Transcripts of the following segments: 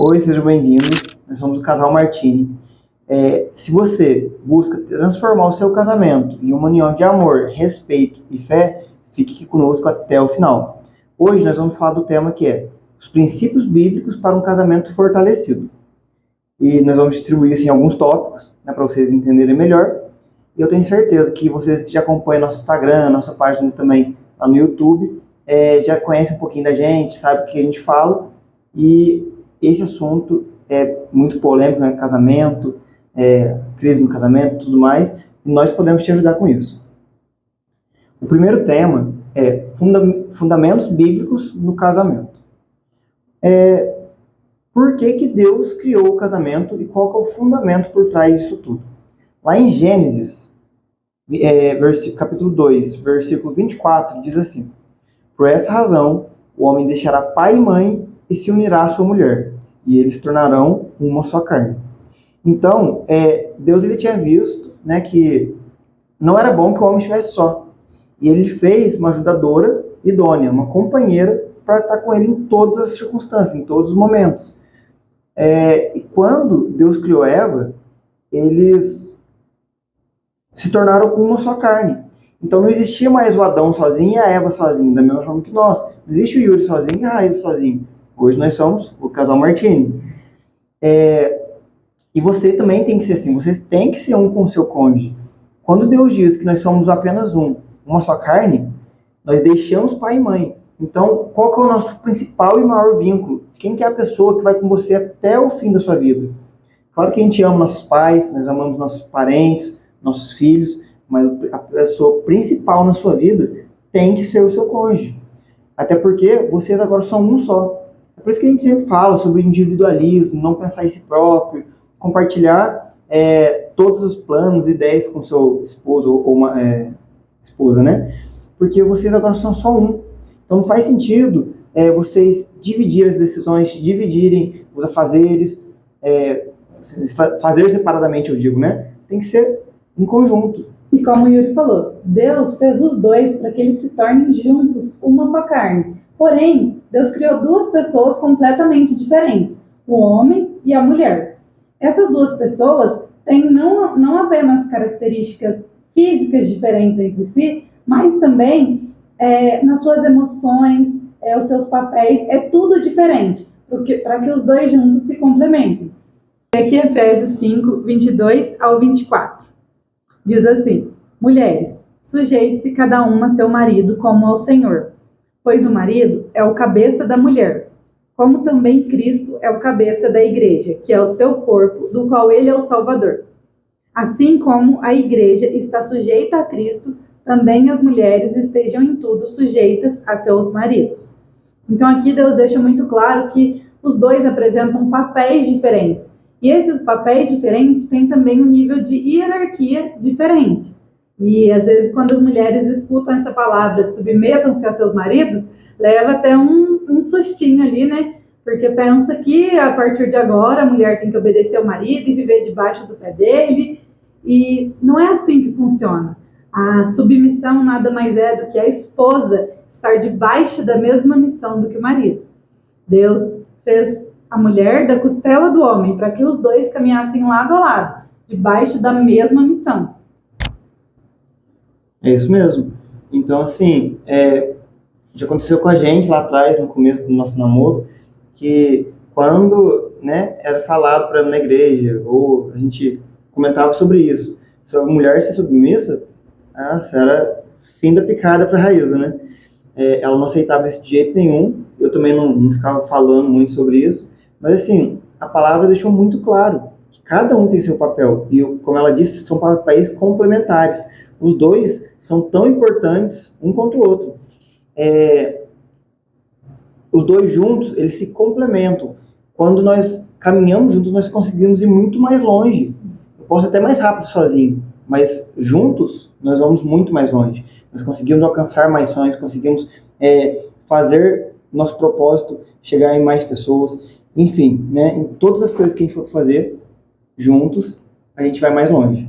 Oi, sejam bem-vindos. Nós somos o Casal Martini. Se você busca transformar o seu casamento em uma união de amor, respeito e fé, fique aqui conosco até o final. Hoje nós vamos falar do tema que é os princípios bíblicos para um casamento fortalecido. E nós vamos distribuir isso em alguns tópicos, né, para vocês entenderem melhor. E eu tenho certeza que vocês que já acompanham nosso Instagram, nossa página também lá no YouTube, já conhecem um pouquinho da gente, sabe o que a gente fala. E esse assunto é muito polêmico, né? Casamento, crise no casamento, tudo mais, e nós podemos te ajudar com isso. O primeiro tema é fundamentos bíblicos no casamento. Por que Deus criou o casamento e qual que é o fundamento por trás disso tudo? Lá em Gênesis, capítulo 2, versículo 24, diz assim: por essa razão, o homem deixará pai e mãe e se unirá à sua mulher, e eles tornarão uma só carne. Então, Deus ele tinha visto, né, que não era bom que o homem estivesse só. E ele fez uma ajudadora idônea, uma companheira, para estar com ele em todas as circunstâncias, em todos os momentos. E quando Deus criou Eva, eles se tornaram uma só carne. Então não existia mais o Adão sozinho e a Eva sozinha, da mesma forma que nós. Não existe o Yuri sozinho e a Raíssa sozinho. Hoje nós somos o Casal Martini. E você também tem que ser assim, você tem que ser um com o seu cônjuge. Quando Deus diz que nós somos apenas uma só carne, nós deixamos pai e mãe. Então, qual que é o nosso principal e maior vínculo? Quem que é a pessoa que vai com você até o fim da sua vida? Claro que a gente ama nossos pais, nós amamos nossos parentes, nossos filhos, mas a pessoa principal na sua vida tem que ser o seu cônjuge. Até porque vocês agora são um só. É por isso que a gente sempre fala sobre individualismo, não pensar em si próprio, compartilhar todos os planos e ideias com seu esposo ou uma esposa, né? Porque vocês agora são só um. Então não faz sentido vocês dividirem as decisões, dividirem os afazeres, fazer separadamente, eu digo, né? Tem que ser em conjunto. E como o Yuri falou, Deus fez os dois para que eles se tornem juntos uma só carne. Porém, Deus criou duas pessoas completamente diferentes, o homem e a mulher. Essas duas pessoas têm não apenas características físicas diferentes entre si, mas também nas suas emoções, os seus papéis, é tudo diferente, para que os dois juntos se complementem. Aqui Efésios 5, 22 ao 24. Diz assim: mulheres, sujeite-se cada uma a seu marido como ao Senhor, pois o marido é o cabeça da mulher, como também Cristo é o cabeça da igreja, que é o seu corpo, do qual ele é o Salvador. Assim como a igreja está sujeita a Cristo, também as mulheres estejam em tudo sujeitas a seus maridos. Então aqui Deus deixa muito claro que os dois apresentam papéis diferentes. E esses papéis diferentes têm também um nível de hierarquia diferente. E às vezes quando as mulheres escutam essa palavra, submetam-se a seus maridos, leva até um sustinho ali, né? Porque pensa que a partir de agora a mulher tem que obedecer ao marido e viver debaixo do pé dele. E não é assim que funciona. A submissão nada mais é do que a esposa estar debaixo da mesma missão do que o marido. Deus fez a mulher da costela do homem para que os dois caminhassem lado a lado, debaixo da mesma missão. É isso mesmo. Então, assim, já aconteceu com a gente lá atrás, no começo do nosso namoro, que quando, né, era falado para na igreja, ou a gente comentava sobre isso, sobre a mulher ser submissa, era fim da picada para a Raíssa, né? Ela não aceitava isso de jeito nenhum, eu também não ficava falando muito sobre isso, mas assim, a palavra deixou muito claro que cada um tem seu papel, e como ela disse, são papéis complementares. Os dois são tão importantes um quanto o outro. Os dois juntos, eles se complementam. Quando nós caminhamos juntos, nós conseguimos ir muito mais longe. Eu posso ir até mais rápido sozinho, mas juntos nós vamos muito mais longe. Nós conseguimos alcançar mais sonhos, conseguimos fazer nosso propósito chegar em mais pessoas. Enfim, né, em todas as coisas que a gente for fazer juntos, a gente vai mais longe.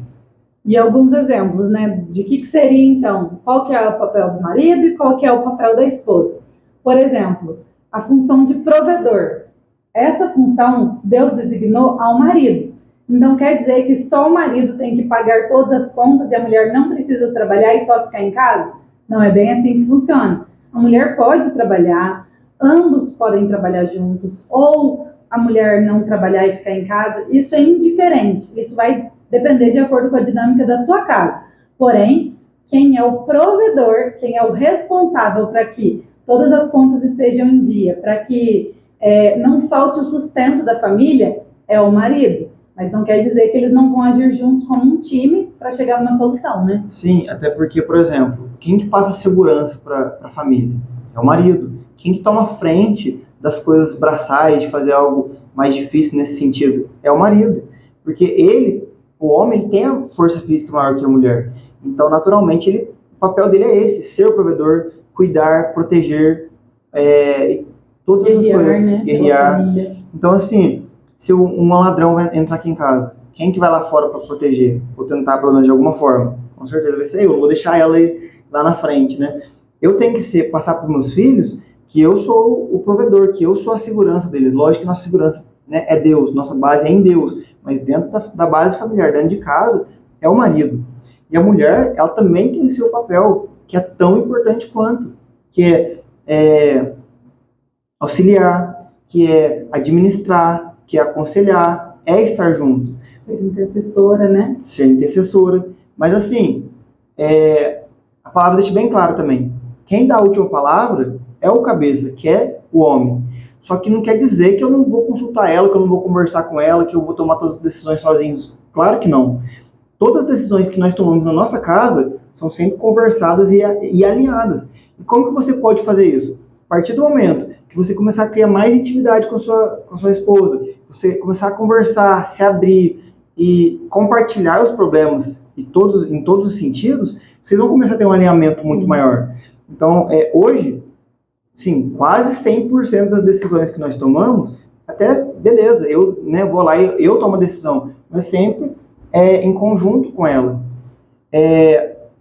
E alguns exemplos, né, de que seria então, qual que é o papel do marido e qual que é o papel da esposa. Por exemplo, a função de provedor. essa função Deus designou ao marido. Então quer dizer que só o marido tem que pagar todas as contas e a mulher não precisa trabalhar e só ficar em casa? Não é bem assim que funciona. A mulher pode trabalhar, ambos podem trabalhar juntos, ou a mulher não trabalhar e ficar em casa. Isso é indiferente, isso vai depender de acordo com a dinâmica da sua casa. Porém, quem é o provedor, quem é o responsável para que todas as contas estejam em dia, para que não falte o sustento da família, é o marido. Mas não quer dizer que eles não vão agir juntos como um time para chegar numa solução, né? Sim, até porque, por exemplo, quem que passa segurança para a família? É o marido. Quem que toma frente das coisas braçais, de fazer algo mais difícil nesse sentido? É o marido. Porque ele, o homem, tem a força física maior que a mulher. Então, naturalmente, o papel dele é esse, ser o provedor, cuidar, proteger, todas essas coisas, Né? guerrear. Então, assim, se um ladrão vai entrar aqui em casa, quem que vai lá fora para proteger? Vou tentar, pelo menos, de alguma forma. Com certeza vai ser eu, não vou deixar ela aí lá na frente, né? Eu tenho que passar para os meus filhos que eu sou o provedor, que eu sou a segurança deles. Lógico que nossa segurança, né, é Deus, nossa base é em Deus, mas dentro da base familiar, dentro de casa, é o marido. E a mulher, ela também tem o seu papel, que é tão importante quanto, que é auxiliar, que é administrar, que é aconselhar, é estar junto. Ser intercessora, né? Ser intercessora. Mas assim, a palavra deixa bem claro também. Quem dá a última palavra é o cabeça, que é o homem. Só que não quer dizer que eu não vou consultar ela, que eu não vou conversar com ela, que eu vou tomar todas as decisões sozinhos. Claro que não. Todas as decisões que nós tomamos na nossa casa são sempre conversadas e alinhadas. E como que você pode fazer isso? A partir do momento que você começar a criar mais intimidade com a sua esposa, você começar a conversar, se abrir e compartilhar os problemas em todos os sentidos, vocês vão começar a ter um alinhamento muito maior. Então, hoje, sim, quase 100% das decisões que nós tomamos, até, beleza, eu vou lá e eu tomo a decisão, mas sempre em conjunto com ela.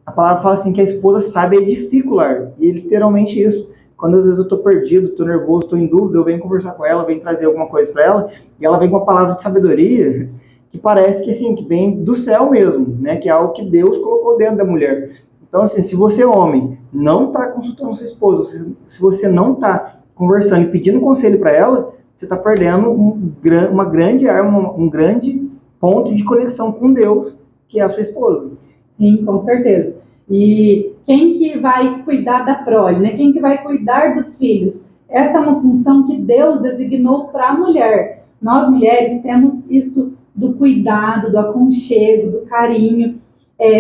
A palavra fala assim que a esposa sabe edificar o lar, e é literalmente isso. Quando às vezes eu estou perdido, estou nervoso, estou em dúvida, eu venho conversar com ela, venho trazer alguma coisa para ela, e ela vem com uma palavra de sabedoria que parece que, assim, que vem do céu mesmo, né? Que é algo que Deus colocou dentro da mulher. Então, assim, se você, homem, não está consultando sua esposa, se você não está conversando e pedindo conselho para ela, você está perdendo uma grande arma, um grande ponto de conexão com Deus, que é a sua esposa. Sim, com certeza. E quem que vai cuidar da prole, né? Quem que vai cuidar dos filhos? Essa é uma função que Deus designou para a mulher. Nós, mulheres, temos isso do cuidado, do aconchego, do carinho,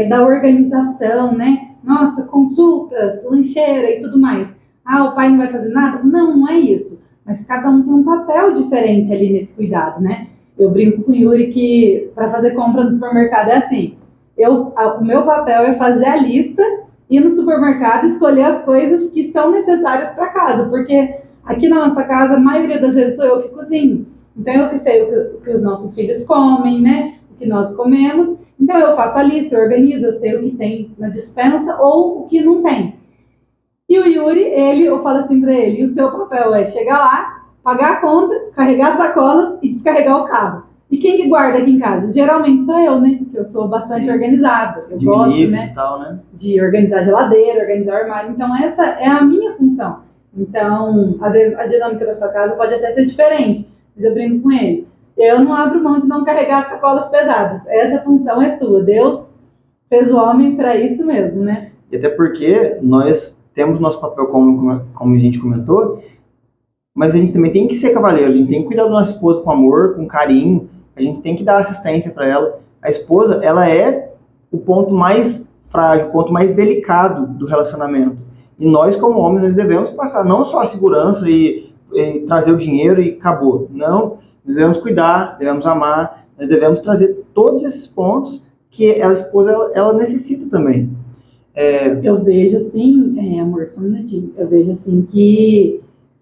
da organização, né? Nossa, consultas, lancheira e tudo mais. Ah, o pai não vai fazer nada? Não, não é isso. Mas cada um tem um papel diferente ali nesse cuidado, né? Eu brinco com o Yuri que para fazer compra no supermercado é assim. O meu papel é fazer a lista, ir no supermercado e escolher as coisas que são necessárias para casa, porque aqui na nossa casa, a maioria das vezes sou eu que cozinho. Então eu que sei o que os nossos filhos comem, né? O que nós comemos. Então eu faço a lista, eu organizo, eu sei o que tem na despensa ou o que não tem. E o Yuri, eu falo assim para ele, o seu papel é chegar lá, pagar a conta, carregar as sacolas e descarregar o carro. E quem que guarda aqui em casa? Geralmente sou eu, né? Porque eu sou bastante organizada. Eu gosto, né? E tal, né? De organizar a geladeira, organizar o armário. Então essa é a minha função. Então, às vezes a dinâmica da sua casa pode até ser diferente. Mas eu brinco com ele. Eu não abro mão de não carregar sacolas pesadas. Essa função é sua. Deus fez o homem para isso mesmo, né? E até porque nós temos nosso papel como a gente comentou, mas a gente também tem que ser cavaleiro. A gente tem que cuidar da nossa esposa com amor, com carinho. A gente tem que dar assistência para ela. A esposa, ela é o ponto mais frágil, o ponto mais delicado do relacionamento. E nós, como homens, nós devemos passar não só a segurança e trazer o dinheiro e acabou. Não, nós devemos cuidar, devemos amar, nós devemos trazer todos esses pontos que a esposa ela necessita também. Eu vejo assim, amor, só um minutinho. Eu vejo assim que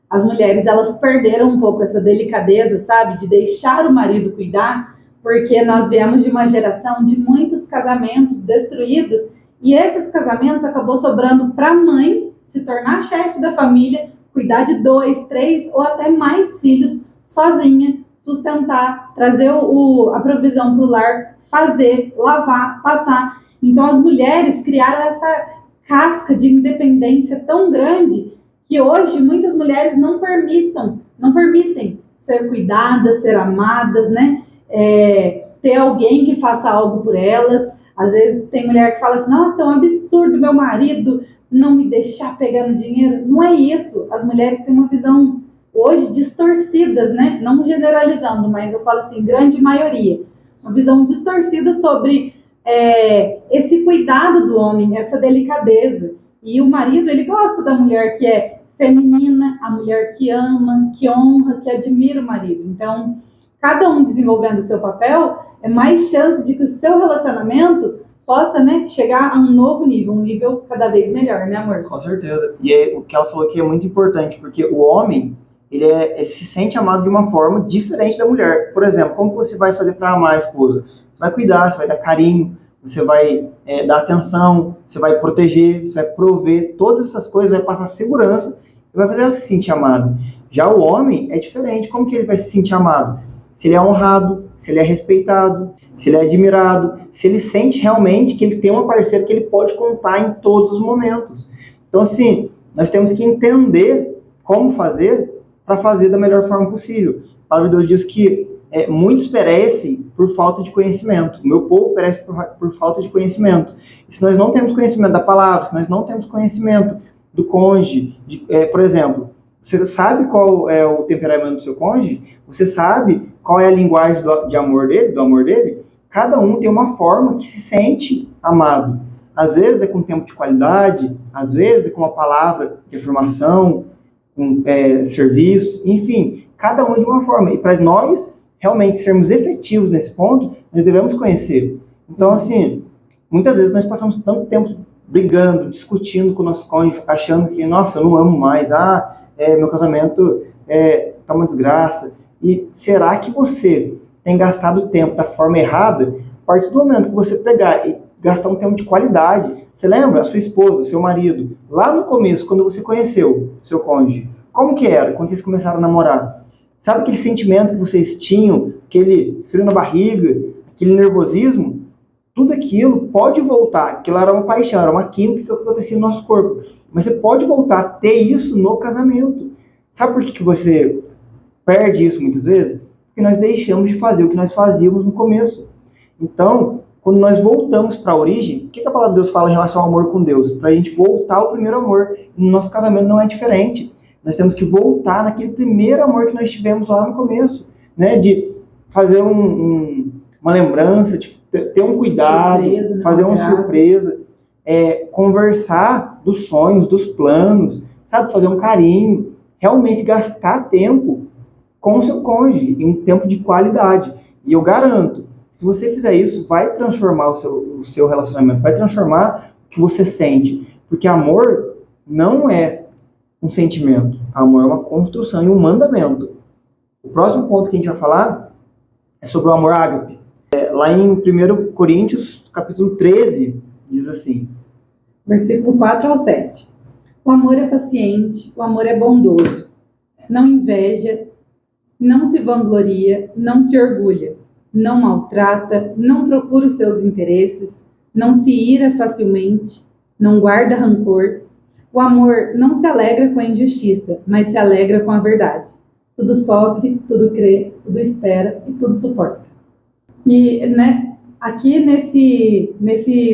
as mulheres, elas perderam um pouco essa delicadeza, sabe? De deixar o marido cuidar, porque nós viemos de uma geração de muitos casamentos destruídos e esses casamentos acabou sobrando para a mãe se tornar chefe da família, cuidar de 2, 3 ou até mais filhos sozinha, sustentar, trazer a provisão para o lar, fazer, lavar, passar. Então as mulheres criaram essa casca de independência tão grande que hoje muitas mulheres não permitem ser cuidadas, ser amadas, né? Ter alguém que faça algo por elas. Às vezes tem mulher que fala assim, nossa, é um absurdo meu marido não me deixar pegando dinheiro. Não é isso. As mulheres têm uma visão hoje distorcidas, né? Não generalizando, mas eu falo assim, grande maioria. Uma visão distorcida sobre esse cuidado do homem, essa delicadeza. E o marido, ele gosta da mulher que é feminina, a mulher que ama, que honra, que admira o marido. Então, cada um desenvolvendo o seu papel, é mais chance de que o seu relacionamento possa, né, chegar a um novo nível, um nível cada vez melhor, né, amor? Com certeza. E o que ela falou aqui é muito importante, porque o homem, ele se sente amado de uma forma diferente da mulher. Por exemplo, como que você vai fazer para amar a esposa? Você vai cuidar, você vai dar carinho, você vai dar atenção, você vai proteger, você vai prover, todas essas coisas, vai passar segurança e vai fazer ela se sentir amada. Já o homem é diferente. Como que ele vai se sentir amado? Se ele é honrado, se ele é respeitado, se ele é admirado, se ele sente realmente que ele tem uma parceira que ele pode contar em todos os momentos. Então, assim, nós temos que entender como fazer para fazer da melhor forma possível. A palavra de Deus diz que muitos perecem por falta de conhecimento. O meu povo perece por falta de conhecimento. E se nós não temos conhecimento da palavra, se nós não temos conhecimento do cônjuge, por exemplo, você sabe qual é o temperamento do seu cônjuge? Você sabe qual é a linguagem do amor dele? Cada um tem uma forma que se sente amado. Às vezes é com tempo de qualidade, às vezes é com uma palavra de afirmação, com serviço, enfim, cada um de uma forma. E para nós realmente sermos efetivos nesse ponto, nós devemos conhecer. Então, assim, muitas vezes nós passamos tanto tempo brigando, discutindo com o nosso cônjuge, achando que, nossa, eu não amo mais, meu casamento tá uma desgraça. E será que você tem gastado o tempo da forma errada? A partir do momento que você pegar e gastar um tempo de qualidade, você lembra a sua esposa, seu marido, lá no começo, quando você conheceu seu cônjuge, como que era quando vocês começaram a namorar? Sabe aquele sentimento que vocês tinham, aquele frio na barriga, aquele nervosismo? Tudo aquilo pode voltar. Aquilo era uma paixão, era uma química que acontecia no nosso corpo. Mas você pode voltar a ter isso no casamento. Sabe por que você perde isso muitas vezes? Porque nós deixamos de fazer o que nós fazíamos no começo. Então, quando nós voltamos para a origem, o que a palavra de Deus fala em relação ao amor com Deus? Para a gente voltar ao primeiro amor. No nosso casamento não é diferente. Nós temos que voltar naquele primeiro amor que nós tivemos lá no começo, né? De fazer uma lembrança, de ter um cuidado, surpresa, fazer uma surpresa, conversar dos sonhos, dos planos, sabe? Fazer um carinho, realmente gastar tempo com o seu cônjuge, em um tempo de qualidade. E eu garanto, se você fizer isso, vai transformar o seu relacionamento, vai transformar o que você sente. Porque amor não é um sentimento. Amor é uma construção e um mandamento. O próximo ponto que a gente vai falar é sobre o amor ágape. Lá em 1 Coríntios, capítulo 13, diz assim. Versículo 4 ao 7. O amor é paciente, o amor é bondoso. Não inveja, não se vangloria, não se orgulha, não maltrata, não procura os seus interesses, não se ira facilmente, não guarda rancor. O amor não se alegra com a injustiça, mas se alegra com a verdade. Tudo sofre, tudo crê, tudo espera e tudo suporta. E, né, aqui nesse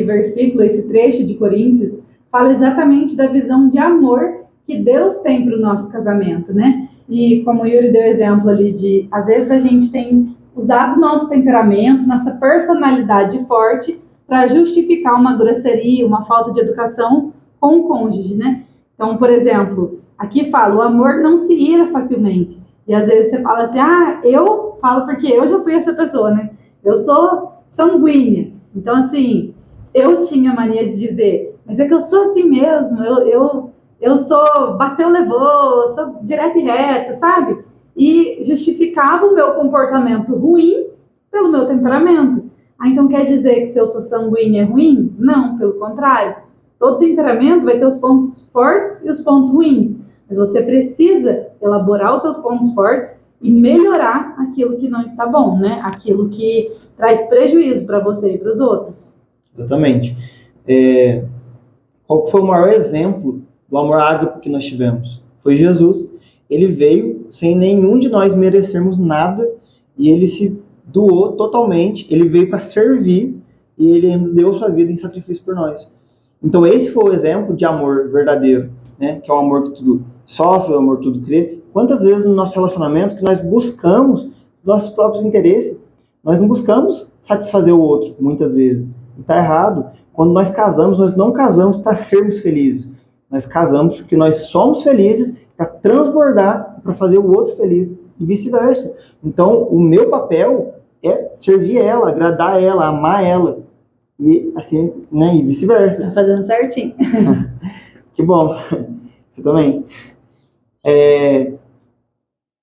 versículo, esse trecho de Coríntios, fala exatamente da visão de amor que Deus tem para o nosso casamento, né? E como o Yuri deu exemplo ali de, às vezes a gente tem usado nosso temperamento, nossa personalidade forte para justificar uma grosseria, uma falta de educação com o cônjuge, né? Então, por exemplo, aqui fala, o amor não se ira facilmente. E às vezes você fala assim, eu falo porque eu já fui essa pessoa, né? Eu sou sanguínea. Então, assim, eu tinha mania de dizer, mas é que eu sou assim mesmo, eu sou bateu, levou, eu sou direta e reta, sabe? E justificava o meu comportamento ruim pelo meu temperamento. Então quer dizer que se eu sou sanguínea é ruim? Não, pelo contrário. Todo temperamento vai ter os pontos fortes e os pontos ruins. Mas você precisa elaborar os seus pontos fortes e melhorar aquilo que não está bom, né? Aquilo que traz prejuízo para você e para os outros. Exatamente. Qual que foi o maior exemplo do amor ágape que nós tivemos? Foi Jesus. Ele veio sem nenhum de nós merecermos nada e ele se doou totalmente. Ele veio para servir e ele ainda deu sua vida em sacrifício por nós. Então esse foi o exemplo de amor verdadeiro, né? Que é o amor que tudo sofre, o amor que tudo crê. Quantas vezes no nosso relacionamento que nós buscamos nossos próprios interesses? Nós não buscamos satisfazer o outro, muitas vezes. E está errado. Quando nós casamos, nós não casamos para sermos felizes. Nós casamos porque nós somos felizes para transbordar, para fazer o outro feliz e vice-versa. Então, o meu papel é servir ela, agradar ela, amar ela. E assim, né? E vice-versa. Tá fazendo certinho. Que bom. Você também.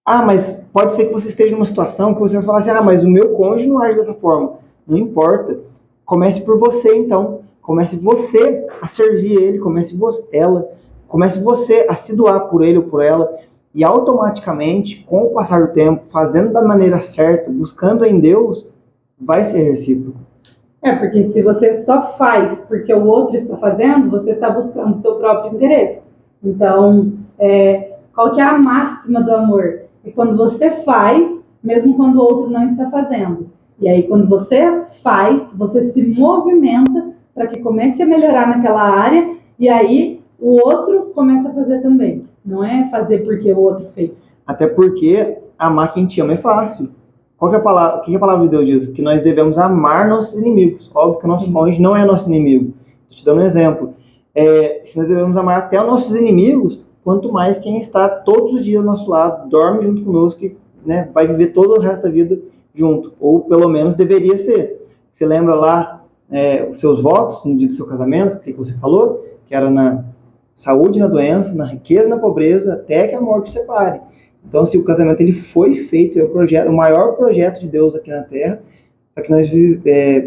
Mas pode ser que você esteja numa situação que você vai falar assim, mas o meu cônjuge não age dessa forma. Não importa. Comece por você, então. Comece você a servir ele, comece você a se doar por ele ou por ela. E automaticamente, com o passar do tempo, fazendo da maneira certa, buscando em Deus, vai ser recíproco. Porque se você só faz porque o outro está fazendo, você está buscando o seu próprio interesse. Então, qual que é a máxima do amor? É quando você faz, mesmo quando o outro não está fazendo. E aí, quando você faz, você se movimenta para que comece a melhorar naquela área, e aí o outro começa a fazer também. Não é fazer porque o outro fez. Até porque amar quem te ama é fácil. O que a palavra de Deus diz? Que nós devemos amar nossos inimigos. Óbvio que o nosso cônjuge não é nosso inimigo. Estou te dando um exemplo. Se nós devemos amar até os nossos inimigos, quanto mais quem está todos os dias ao nosso lado, dorme junto conosco, né, vai viver todo o resto da vida junto. Ou pelo menos deveria ser. Você lembra lá os seus votos no dia do seu casamento? O que você falou? Que era na saúde e na doença, na riqueza e na pobreza, até que a morte os separe. Então, se o casamento ele foi feito, é o maior projeto de Deus aqui na Terra, para que nós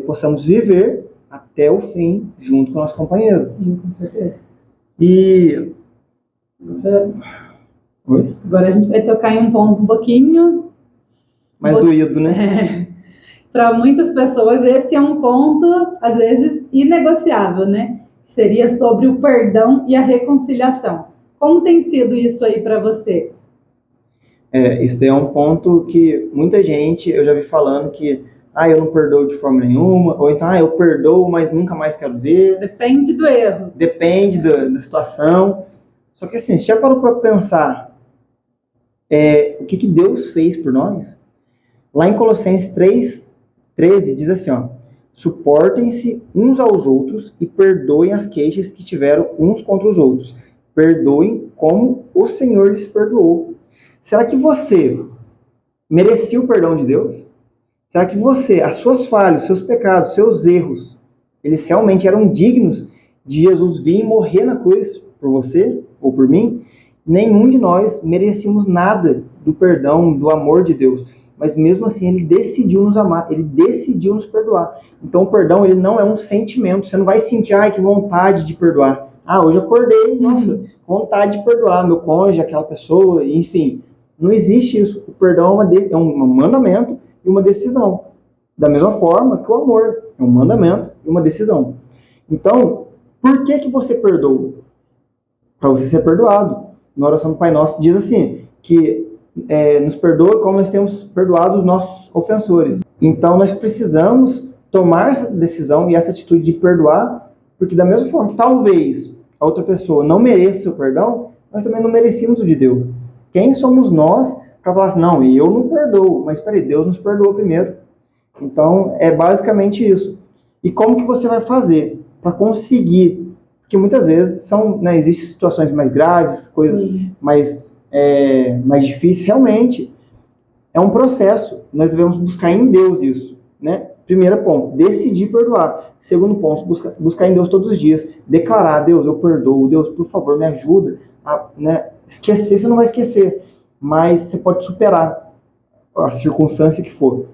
possamos viver até o fim, junto com o nosso companheiro. Sim, com certeza. E... Agora a gente vai tocar em um ponto um pouquinho... mais doído, né? Para muitas pessoas, esse é um ponto, às vezes, inegociável, né? Seria sobre o perdão e a reconciliação. Como tem sido isso aí para você? Isso é um ponto que muita gente, eu já vi falando que eu não perdoo de forma nenhuma, ou então, eu perdoo, mas nunca mais quero ver. Depende do erro. Depende da situação. Só que assim, você já parou para pensar o que Deus fez por nós? Lá em Colossenses 3:13 diz assim, suportem-se uns aos outros e perdoem as queixas que tiveram uns contra os outros. Perdoem como o Senhor lhes perdoou. Será que você merecia o perdão de Deus? Será que as suas falhas, seus pecados, seus erros, eles realmente eram dignos de Jesus vir e morrer na cruz por você ou por mim? Nenhum de nós merecíamos nada do perdão, do amor de Deus. Mas mesmo assim, ele decidiu nos amar, ele decidiu nos perdoar. Então o perdão, ele não é um sentimento. Você não vai sentir, que vontade de perdoar. Hoje eu acordei, nossa, vontade de perdoar meu cônjuge, aquela pessoa, enfim. Não existe isso. O perdão é um mandamento e uma decisão. Da mesma forma que o amor é um mandamento e uma decisão. Então, por que você perdoa? Para você ser perdoado. Na oração do Pai Nosso diz assim, que nos perdoa como nós temos perdoado os nossos ofensores. Então, nós precisamos tomar essa decisão e essa atitude de perdoar, porque da mesma forma que talvez a outra pessoa não mereça o perdão, nós também não merecemos o de Deus. Quem somos nós para falar assim, não, eu não perdoo, mas peraí, Deus nos perdoou primeiro. Então, é basicamente isso. E como que você vai fazer para conseguir? Porque muitas vezes existem situações mais graves, coisas mais difíceis. Realmente, é um processo. Nós devemos buscar em Deus isso, né? Primeiro ponto, decidir perdoar. Segundo ponto, buscar em Deus todos os dias. Declarar, Deus, eu perdoo. Deus, por favor, me ajuda. Esquecer, você não vai esquecer. Mas você pode superar a circunstância que for.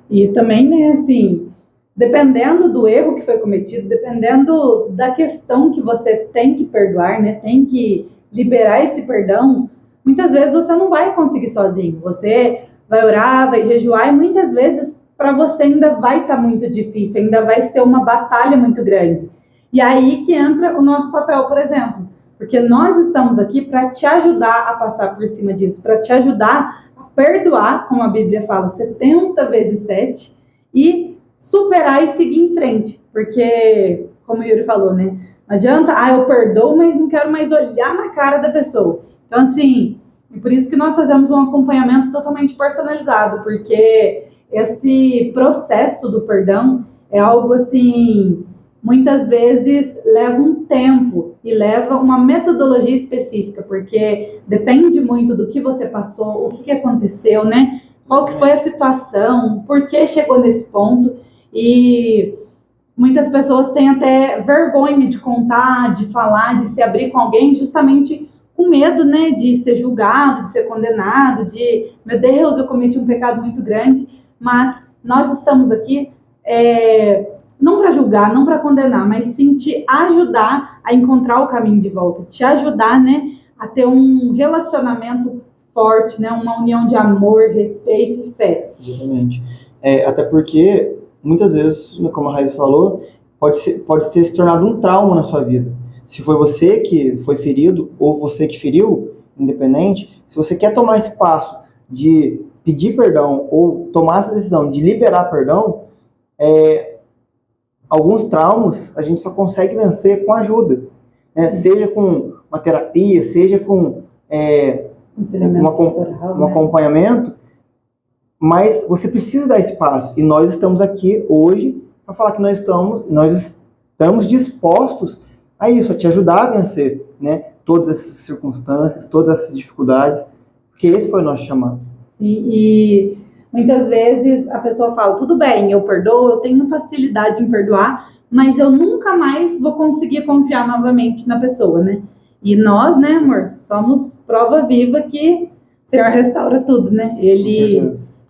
E também, né, assim, dependendo do erro que foi cometido, dependendo da questão que você tem que perdoar, né, tem que liberar esse perdão, muitas vezes você não vai conseguir sozinho. Você vai orar, vai jejuar, e muitas vezes para você ainda vai estar muito difícil, ainda vai ser uma batalha muito grande. E aí que entra o nosso papel, por exemplo, porque nós estamos aqui para te ajudar a passar por cima disso, para te ajudar a perdoar, como a Bíblia fala, 70 vezes 7, e superar e seguir em frente. Porque, como o Yuri falou, né? Não adianta, eu perdoo, mas não quero mais olhar na cara da pessoa. Então, assim, e por isso que nós fazemos um acompanhamento totalmente personalizado, porque esse processo do perdão é algo assim, muitas vezes leva um tempo e leva uma metodologia específica, porque depende muito do que você passou, o que aconteceu, né? Qual que foi a situação, por que chegou nesse ponto, e muitas pessoas têm até vergonha de contar, de falar, de se abrir com alguém, justamente com medo, né, de ser julgado, de ser condenado, de, meu Deus, eu cometi um pecado muito grande. Mas nós estamos aqui não para julgar, não para condenar, mas sim te ajudar a encontrar o caminho de volta, te ajudar, né, a ter um relacionamento forte, né, uma união de amor, respeito e fé. Exatamente. Até porque, muitas vezes, como a Raíssa falou, pode ter se tornado um trauma na sua vida. Se foi você que foi ferido ou você que feriu, independente, se você quer tomar esse passo de pedir perdão ou tomar essa decisão de liberar perdão, alguns traumas a gente só consegue vencer com ajuda, né? Seja com uma terapia, seja com um acompanhamento, mas você precisa dar esse passo, e nós estamos aqui hoje para falar que nós estamos dispostos a isso, a te ajudar a vencer, né, todas essas circunstâncias, todas essas dificuldades, porque esse foi o nosso chamado. Sim, e muitas vezes a pessoa fala, tudo bem, eu perdoo, eu tenho facilidade em perdoar, mas eu nunca mais vou conseguir confiar novamente na pessoa, né? E nós, né, amor, somos prova viva que o Senhor restaura tudo, né?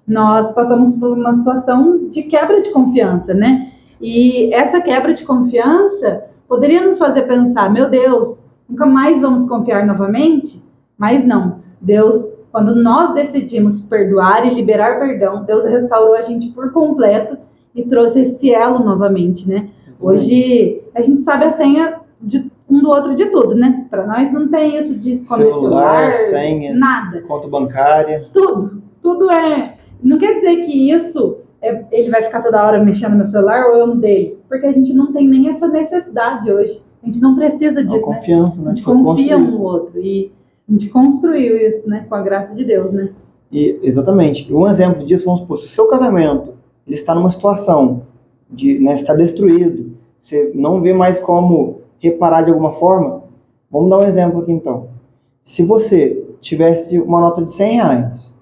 Nós passamos por uma situação de quebra de confiança, né? E essa quebra de confiança poderia nos fazer pensar, meu Deus, nunca mais vamos confiar novamente? Mas não, Deus, quando nós decidimos perdoar e liberar perdão, Deus restaurou a gente por completo e trouxe esse elo novamente, né? Hoje a gente sabe a senha de um do outro de tudo, né? Para nós não tem isso de esconder celular, senha, nada. Conta bancária. Tudo é... Não quer dizer que isso, ele vai ficar toda hora mexendo no meu celular ou eu no dele. Porque a gente não tem nem essa necessidade hoje. A gente não precisa disso, né? Confiança, né? A gente confia um no outro. E a gente construiu isso, né? Com a graça de Deus, né? E, exatamente. Um exemplo disso, vamos supor, se o seu casamento ele está numa situação de, né, está destruído, você não vê mais como reparar de alguma forma, vamos dar um exemplo aqui então. Se você tivesse uma nota de R$100,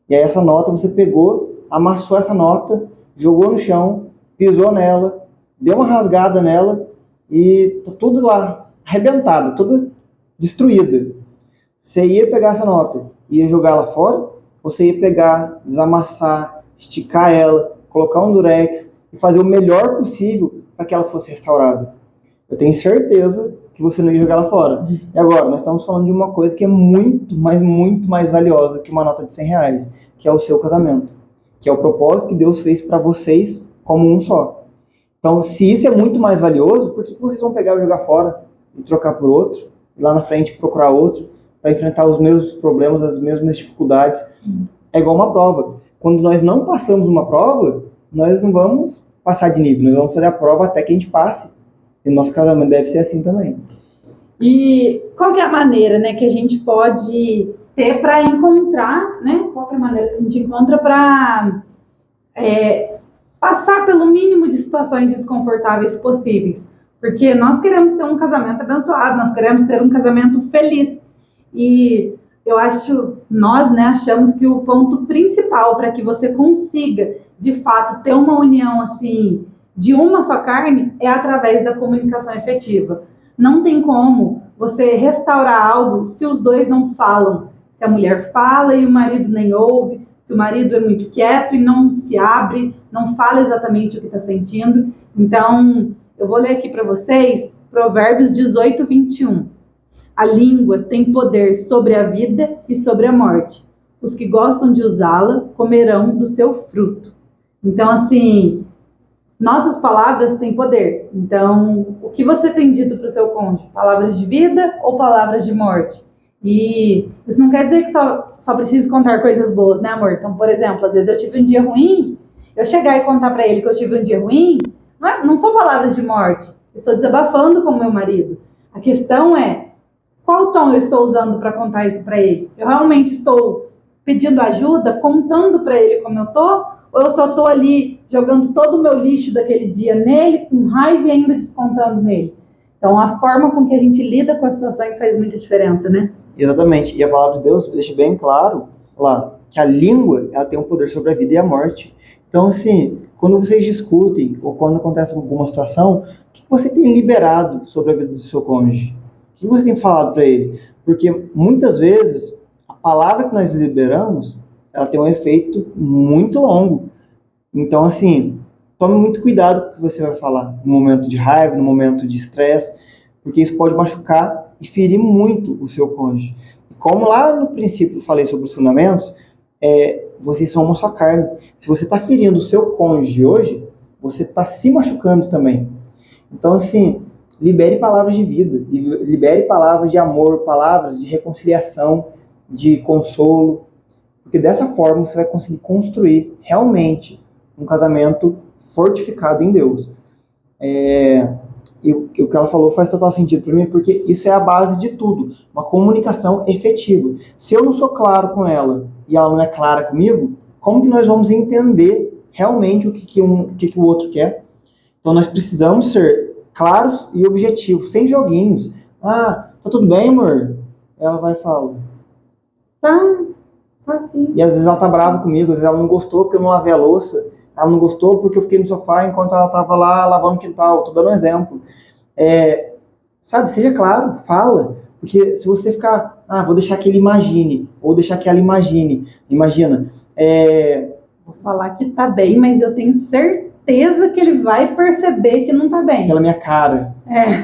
e aí essa nota você pegou, amassou essa nota, jogou no chão, pisou nela, deu uma rasgada nela e tá tudo lá, arrebentada, toda destruída. Você ia pegar essa nota e ia jogar ela fora, ou você ia pegar, desamassar, esticar ela, colocar um durex e fazer o melhor possível para que ela fosse restaurada? Eu tenho certeza que você não ia jogar ela fora. E agora, nós estamos falando de uma coisa que é muito mais valiosa que uma nota de R$100, que é o seu casamento, que é o propósito que Deus fez para vocês como um só. Então, se isso é muito mais valioso, por que vocês vão pegar e jogar fora e trocar por outro, e lá na frente procurar outro, para enfrentar os mesmos problemas, as mesmas dificuldades? É igual uma prova. Quando nós não passamos uma prova, nós não vamos passar de nível, nós vamos fazer a prova até que a gente passe. E o nosso casamento deve ser assim também. E qual que é a maneira, né, que a gente pode ter para encontrar, né? Qual que é a maneira que a gente encontra para passar pelo mínimo de situações desconfortáveis possíveis? Porque nós queremos ter um casamento abençoado, nós queremos ter um casamento feliz. E eu acho, nós, né, achamos que o ponto principal para que você consiga, de fato, ter uma união assim, de uma só carne, é através da comunicação efetiva. Não tem como você restaurar algo se os dois não falam. Se a mulher fala e o marido nem ouve, se o marido é muito quieto e não se abre, não fala exatamente o que está sentindo. Então, eu vou ler aqui para vocês Provérbios 18, 21. A língua tem poder sobre a vida e sobre a morte. Os que gostam de usá-la comerão do seu fruto. Então, assim, nossas palavras têm poder. Então, o que você tem dito para o seu cônjuge? Palavras de vida ou palavras de morte? E isso não quer dizer que só preciso contar coisas boas, né, amor? Então, por exemplo, às vezes eu tive um dia ruim, eu chegar e contar para ele que eu tive um dia ruim, não são palavras de morte. Eu estou desabafando com o meu marido. A questão é, qual tom eu estou usando para contar isso para ele? Eu realmente estou pedindo ajuda, contando para ele como eu tô, ou eu só tô ali jogando todo o meu lixo daquele dia nele, com raiva e ainda descontando nele? Então, a forma com que a gente lida com as situações faz muita diferença, né? Exatamente. E a palavra de Deus deixa bem claro lá que a língua ela tem um poder sobre a vida e a morte. Então, assim, quando vocês discutem ou quando acontece alguma situação, o que você tem liberado sobre a vida do seu cônjuge? O que você tem falado para ele? Porque muitas vezes a palavra que nós liberamos ela tem um efeito muito longo. Então, assim, tome muito cuidado com o que você vai falar no momento de raiva, no momento de estresse, porque isso pode machucar e ferir muito o seu cônjuge. Como lá no princípio eu falei sobre os fundamentos, vocês são uma só carne. Se você está ferindo o seu cônjuge hoje, você está se machucando também. Então, assim, libere palavras de vida, libere palavras de amor, palavras de reconciliação, de consolo, porque dessa forma você vai conseguir construir realmente um casamento fortificado em Deus. E o que ela falou faz total sentido para mim, porque isso é a base de tudo, uma comunicação efetiva. Se eu não sou claro com ela e ela não é clara comigo, como que nós vamos entender realmente o que o outro quer? Então nós precisamos ser claros e objetivos, sem joguinhos. Ah, tá tudo bem, amor? Ela vai falar. Tá assim. E às vezes ela tá brava comigo, às vezes ela não gostou porque eu não lavei a louça, ela não gostou porque eu fiquei no sofá enquanto ela tava lá lavando o quintal. Tô dando um exemplo. Sabe, seja claro, fala. Porque se você ficar, vou deixar que ele imagine, ou deixar que ela imagina. Vou falar que tá bem, mas eu tenho certeza que ele vai perceber que não tá bem. Pela minha cara.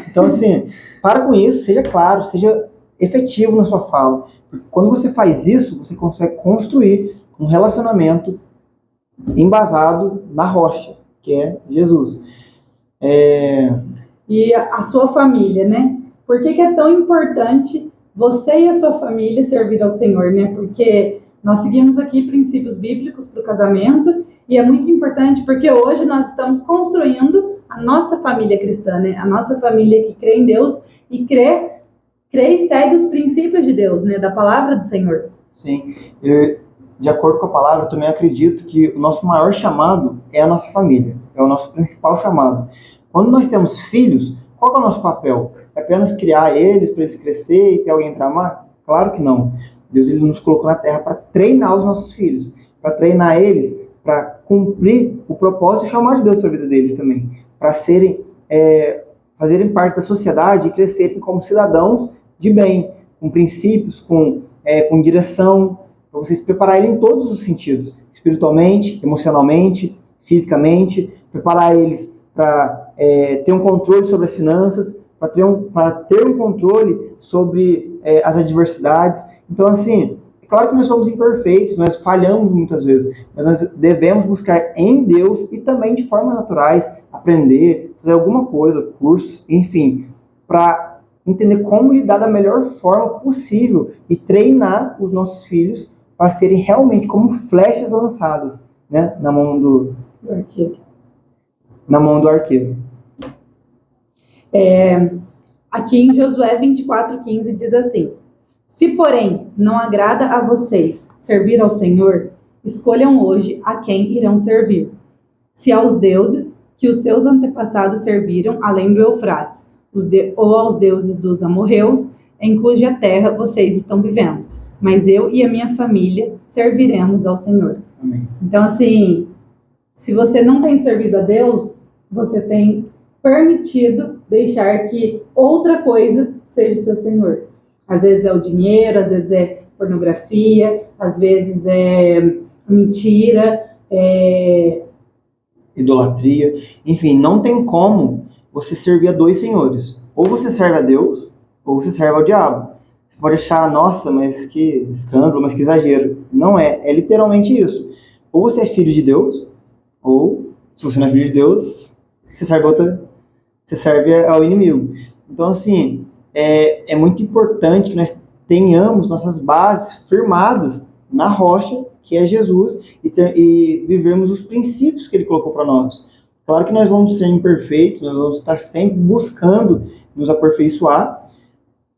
Então, assim, para com isso, seja claro, seja efetivo na sua fala. Porque quando você faz isso, você consegue construir um relacionamento embasado na rocha, que é Jesus. E a sua família, né? Por que é tão importante você e a sua família servir ao Senhor, né? Porque nós seguimos aqui princípios bíblicos para o casamento e é muito importante porque hoje nós estamos construindo a nossa família cristã, né? A nossa família que crê em Deus e crê e segue os princípios de Deus, né? Da palavra do Senhor. Sim. De acordo com a palavra, eu também acredito que o nosso maior chamado é a nossa família. É o nosso principal chamado. Quando nós temos filhos, qual é o nosso papel? É apenas criar eles para eles crescer e ter alguém para amar? Claro que não. Deus ele nos colocou na terra para treinar os nossos filhos, para treinar eles, para cumprir o propósito e chamar de Deus para a vida deles também, para fazerem parte da sociedade e crescerem como cidadãos de bem, com princípios, com direção, para vocês prepararem em todos os sentidos, espiritualmente, emocionalmente, fisicamente, preparar eles para ter um controle sobre as finanças, para ter um controle sobre as adversidades. Então, assim, é claro que nós somos imperfeitos, nós falhamos muitas vezes, mas nós devemos buscar em Deus e também de formas naturais aprender, fazer alguma coisa, curso, enfim, para entender como lidar da melhor forma possível e treinar os nossos filhos para serem realmente como flechas lançadas, né, na mão do arqueiro. Na mão do arqueiro. Aqui em Josué 24:15 diz assim: se, porém, não agrada a vocês servir ao Senhor, escolham hoje a quem irão servir. Se aos deuses que os seus antepassados serviram além do Eufrates, ou aos deuses dos amorreus, em cuja terra vocês estão vivendo. Mas eu e a minha família serviremos ao Senhor. Amém. Então, assim, se você não tem servido a Deus, você tem permitido deixar que outra coisa seja o seu Senhor. Às vezes é o dinheiro, às vezes é pornografia, às vezes é mentira, idolatria. Enfim, não tem como você servir a dois senhores. Ou você serve a Deus, ou você serve ao diabo. Você pode achar, nossa, mas que escândalo, mas que exagero. Não é, é literalmente isso. Ou você é filho de Deus, ou, se você não é filho de Deus, você serve ao inimigo. Então, assim, é muito importante que nós tenhamos nossas bases firmadas na rocha, que é Jesus, e vivermos os princípios que ele colocou para nós. Claro que nós vamos ser imperfeitos, nós vamos estar sempre buscando nos aperfeiçoar,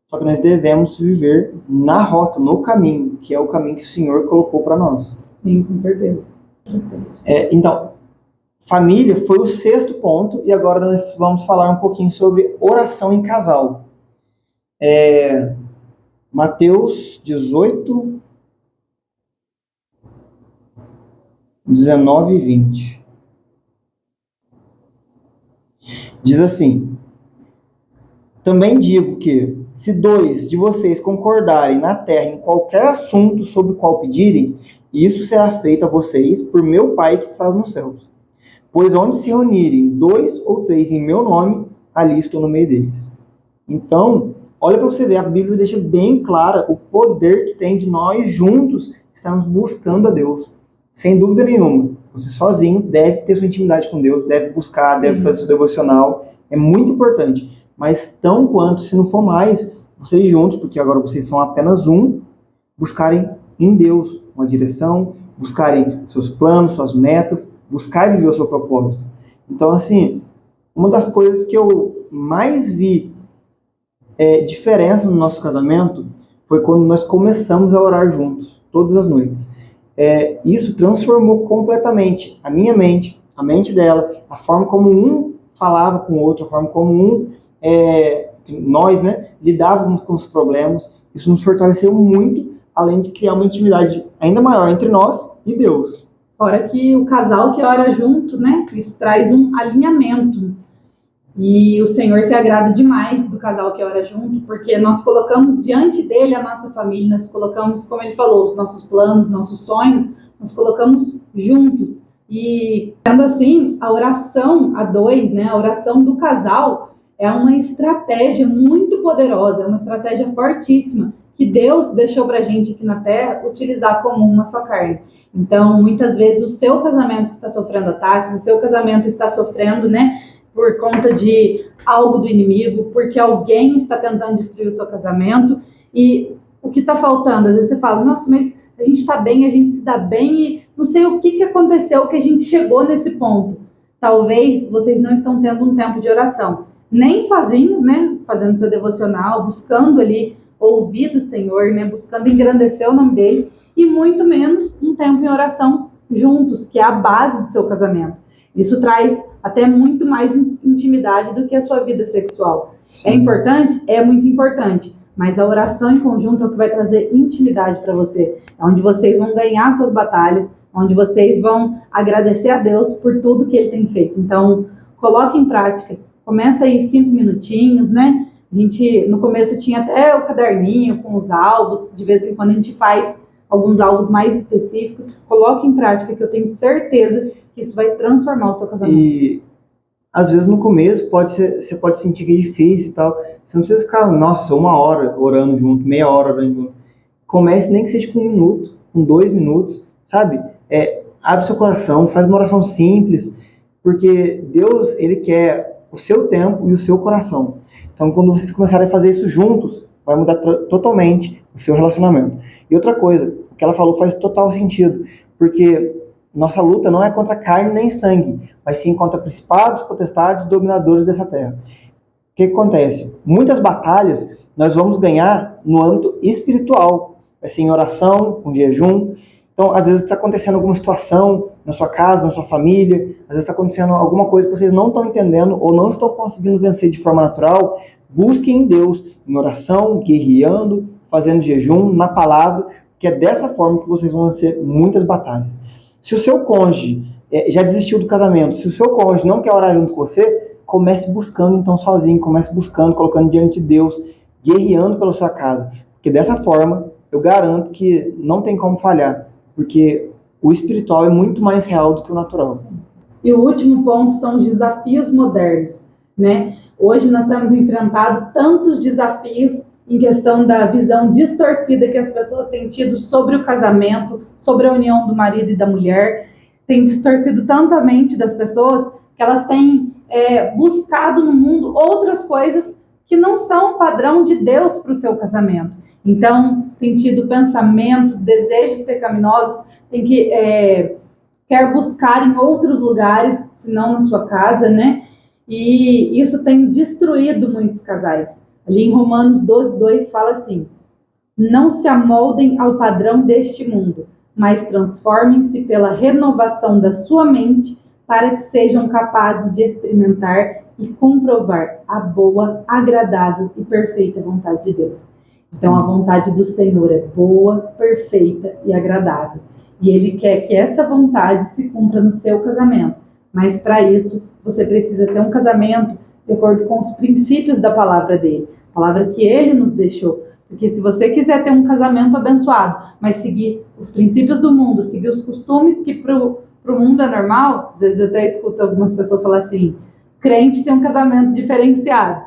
só que nós devemos viver na rota, no caminho, que é o caminho que o Senhor colocou para nós. Sim, com certeza. Então, família foi o 6º ponto, e agora nós vamos falar um pouquinho sobre oração em casal. Mateus 18, 19 e 20. Diz assim: também digo que, se 2 de vocês concordarem na terra em qualquer assunto sobre o qual pedirem, isso será feito a vocês por meu Pai que está nos céus. Pois onde se reunirem 2 ou 3 em meu nome, ali estou no meio deles. Então, olha para você ver, a Bíblia deixa bem clara o poder que tem de nós juntos estarmos buscando a Deus. Sem dúvida nenhuma, você sozinho deve ter sua intimidade com Deus, deve buscar, deve fazer seu devocional, é muito importante. Mas tão quanto, se não for mais, vocês juntos, porque agora vocês são apenas um, buscarem em Deus uma direção, buscarem seus planos, suas metas, buscar viver o seu propósito. Então, assim, uma das coisas que eu mais vi diferença no nosso casamento foi quando nós começamos a orar juntos, todas as noites. Isso transformou completamente a minha mente, a mente dela, a forma como um falava com o outro, a forma como nós, lidávamos com os problemas. Isso nos fortaleceu muito, além de criar uma intimidade ainda maior entre nós e Deus. Fora que o casal que ora junto, isso traz um alinhamento. E o Senhor se agrada demais do casal que ora junto, porque nós colocamos diante dele a nossa família, nós colocamos, como ele falou, os nossos planos, nossos sonhos, nós colocamos juntos. E, sendo assim, a oração a 2, a oração do casal, é uma estratégia muito poderosa, é uma estratégia fortíssima, que Deus deixou pra gente aqui na Terra utilizar como uma só carne. Então, muitas vezes, o seu casamento está sofrendo ataques, o seu casamento está sofrendo, por conta de algo do inimigo, porque alguém está tentando destruir o seu casamento, e o que está faltando? Às vezes você fala, nossa, mas a gente está bem, a gente se dá bem, e não sei o que aconteceu que a gente chegou nesse ponto. Talvez vocês não estão tendo um tempo de oração, nem sozinhos, fazendo seu devocional, buscando ali ouvir do Senhor, buscando engrandecer o nome dele, e muito menos um tempo em oração juntos, que é a base do seu casamento. Isso traz até muito mais intimidade do que a sua vida sexual. Sim. É importante? É muito importante. Mas a oração em conjunto é o que vai trazer intimidade para você. É onde vocês vão ganhar suas batalhas, onde vocês vão agradecer a Deus por tudo que Ele tem feito. Então, coloque em prática. Começa aí 5 minutinhos, A gente, no começo, tinha até o caderninho com os alvos. De vez em quando a gente faz alguns alvos mais específicos. Coloque em prática, que eu tenho certeza que isso vai transformar o seu casamento. E às vezes no começo você pode sentir que é difícil e tal. Você não precisa ficar, 1 hora orando junto, meia hora orando junto. Comece nem que seja com 1 minuto, com 2 minutos, sabe? Abre seu coração, faz uma oração simples, porque Deus, Ele quer o seu tempo e o seu coração. Então, quando vocês começarem a fazer isso juntos, vai mudar totalmente o seu relacionamento. E outra coisa, o que ela falou faz total sentido, porque nossa luta não é contra carne nem sangue, mas sim contra principados, potestades, dominadores dessa terra. O que acontece? Muitas batalhas nós vamos ganhar no âmbito espiritual, assim, em oração, com jejum. Então, às vezes está acontecendo alguma situação na sua casa, na sua família, às vezes está acontecendo alguma coisa que vocês não estão entendendo ou não estão conseguindo vencer de forma natural. Busquem em Deus, em oração, guerreando, fazendo jejum, na palavra, que é dessa forma que vocês vão vencer muitas batalhas. Se o seu cônjuge já desistiu do casamento, se o seu cônjuge não quer orar junto com você, comece buscando então sozinho, comece buscando, colocando diante de Deus, guerreando pela sua casa. Porque dessa forma, eu garanto que não tem como falhar, porque o espiritual é muito mais real do que o natural. E o último ponto são os desafios modernos, Hoje nós temos enfrentado tantos desafios em questão da visão distorcida que as pessoas têm tido sobre o casamento, sobre a união do marido e da mulher. Tem distorcido tanto a mente das pessoas que elas têm buscado no mundo outras coisas que não são o padrão de Deus para o seu casamento. Então, tem tido pensamentos, desejos pecaminosos, quer buscar em outros lugares, se não na sua casa, né? E isso tem destruído muitos casais. Ali em Romanos 12:2 fala assim: não se amoldem ao padrão deste mundo, mas transformem-se pela renovação da sua mente para que sejam capazes de experimentar e comprovar a boa, agradável e perfeita vontade de Deus. Então a vontade do Senhor é boa, perfeita e agradável. E Ele quer que essa vontade se cumpra no seu casamento. Mas para isso, você precisa ter um casamento de acordo com os princípios da palavra dele. A palavra que Ele nos deixou. Porque se você quiser ter um casamento abençoado, mas seguir os princípios do mundo, seguir os costumes que para o mundo é normal, às vezes eu até escuto algumas pessoas falar assim, crente tem um casamento diferenciado.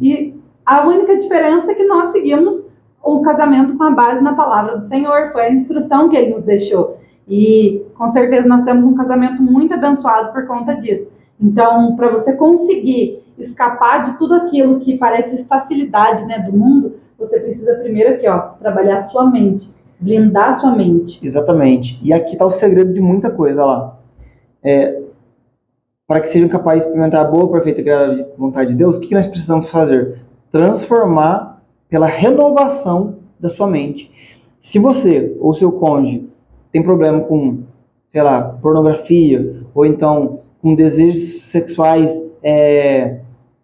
E a única diferença é que nós seguimos um casamento com a base na palavra do Senhor, foi a instrução que Ele nos deixou. E com certeza nós temos um casamento muito abençoado por conta disso. Então, para você conseguir escapar de tudo aquilo que parece facilidade, né, do mundo, você precisa primeiro aqui, trabalhar a sua mente, blindar a sua mente. Exatamente. E aqui está o segredo de muita coisa, olha lá. Para que sejam capazes de experimentar a boa, perfeita e agradável vontade de Deus, o que nós precisamos fazer? Transformar pela renovação da sua mente. Se você ou seu cônjuge tem problema com, sei lá, pornografia, ou então com desejos sexuais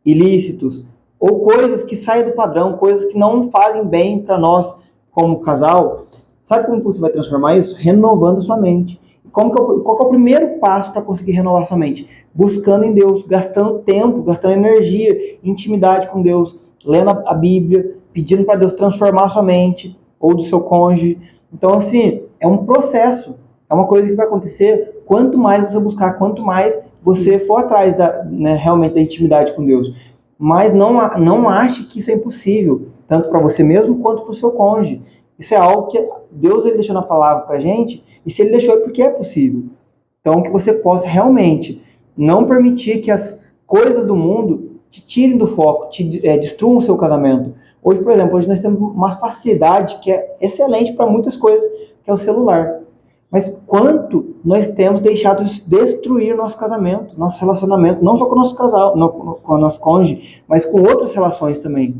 ilícitos, ou coisas que saem do padrão, coisas que não fazem bem para nós como casal, sabe como você vai transformar isso? Renovando a sua mente. Qual que é o primeiro passo para conseguir renovar a sua mente? Buscando em Deus, gastando tempo, gastando energia, intimidade com Deus, lendo a Bíblia, pedindo para Deus transformar a sua mente, ou do seu cônjuge. Então, assim, é um processo, é uma coisa que vai acontecer quanto mais você buscar, quanto mais você for atrás realmente da intimidade com Deus. Mas não ache que isso é impossível, tanto para você mesmo quanto para o seu cônjuge. Isso é algo que Deus ele deixou na palavra para a gente, e se Ele deixou é porque é possível. Então, que você possa realmente não permitir que as coisas do mundo te tirem do foco, destruam o seu casamento. Hoje, por exemplo, nós temos uma facilidade que é excelente para muitas coisas, que é o celular. Mas quanto nós temos deixado de destruir nosso casamento, nosso relacionamento, não só com o nosso casal, com o nosso cônjuge, mas com outras relações também.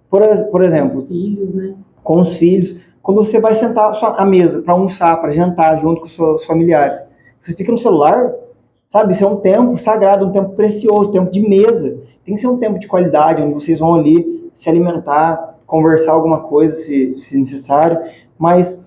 Por exemplo, os filhos, né? Com os filhos. Quando você vai sentar à mesa para almoçar, para jantar junto com os seus familiares, você fica no celular, sabe? Isso é um tempo sagrado, um tempo precioso, um tempo de mesa. Tem que ser um tempo de qualidade, onde vocês vão ali se alimentar, conversar alguma coisa, se necessário, mas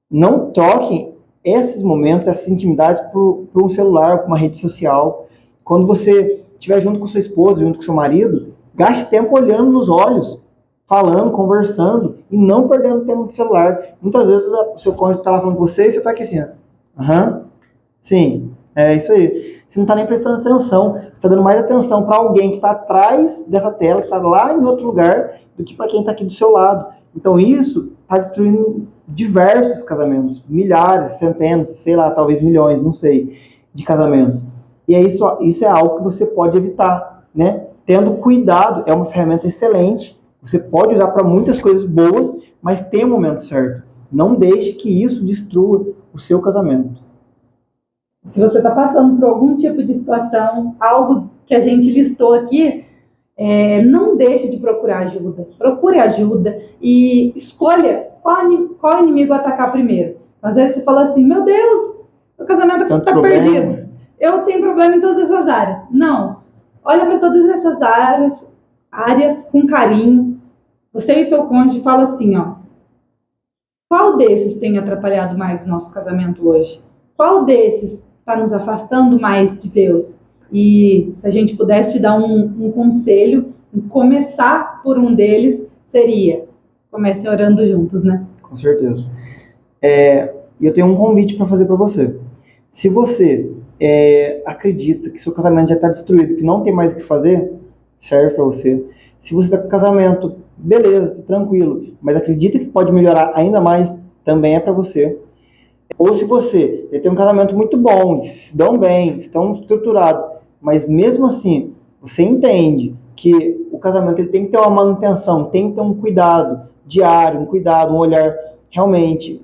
não troquem esses momentos, essas intimidades por um celular, por uma rede social. Quando você estiver junto com sua esposa, junto com seu marido, gaste tempo olhando nos olhos, falando, conversando e não perdendo tempo no celular. Muitas vezes o seu cônjuge está lá falando com você e você está aqui assim, sim, é isso aí. Você não está nem prestando atenção, você está dando mais atenção para alguém que está atrás dessa tela, que está lá em outro lugar, do que para quem está aqui do seu lado. Então isso está destruindo diversos casamentos, milhares, centenas, sei lá, talvez milhões, não sei, de casamentos. E isso é algo que você pode evitar, né? Tendo cuidado, é uma ferramenta excelente. Você pode usar para muitas coisas boas, mas tem o momento certo. Não deixe que isso destrua o seu casamento. Se você está passando por algum tipo de situação, algo que a gente listou aqui, não deixe de procurar ajuda. Procure ajuda e escolha qual inimigo atacar primeiro. Às vezes você fala assim, meu Deus, o casamento está perdido. Eu tenho problema em todas essas áreas. Não. Olha para todas essas áreas com carinho. Você e seu cônjuge fala assim, qual desses tem atrapalhado mais o nosso casamento hoje? Qual desses está nos afastando mais de Deus? E se a gente pudesse te dar um conselho, começar por um deles, seria, comecem orando juntos, né? Com certeza. E eu tenho um convite para fazer para você. Se você acredita que seu casamento já está destruído, que não tem mais o que fazer, serve para você. Se você está com casamento, beleza, tá tranquilo, mas acredita que pode melhorar ainda mais, também é para você. Ou se você tem um casamento muito bom, se dão bem, estão estruturados, mas mesmo assim, você entende que o casamento ele tem que ter uma manutenção, tem que ter um cuidado diário, um cuidado, um olhar realmente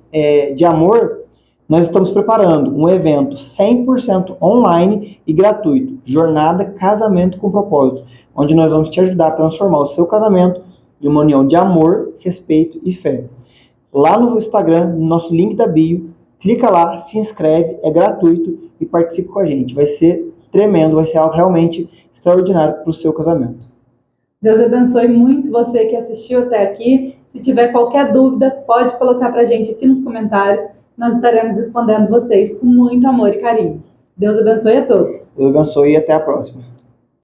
de amor, nós estamos preparando um evento 100% online e gratuito, Jornada Casamento com Propósito, onde nós vamos te ajudar a transformar o seu casamento em uma união de amor, respeito e fé. Lá no Instagram, no nosso link da bio, clica lá, se inscreve, é gratuito e participe com a gente. Vai ser tremendo, vai ser algo realmente extraordinário para o seu casamento. Deus abençoe muito você que assistiu até aqui. Se tiver qualquer dúvida, pode colocar para a gente aqui nos comentários. Nós estaremos respondendo vocês com muito amor e carinho. Deus abençoe a todos. Deus abençoe e até a próxima.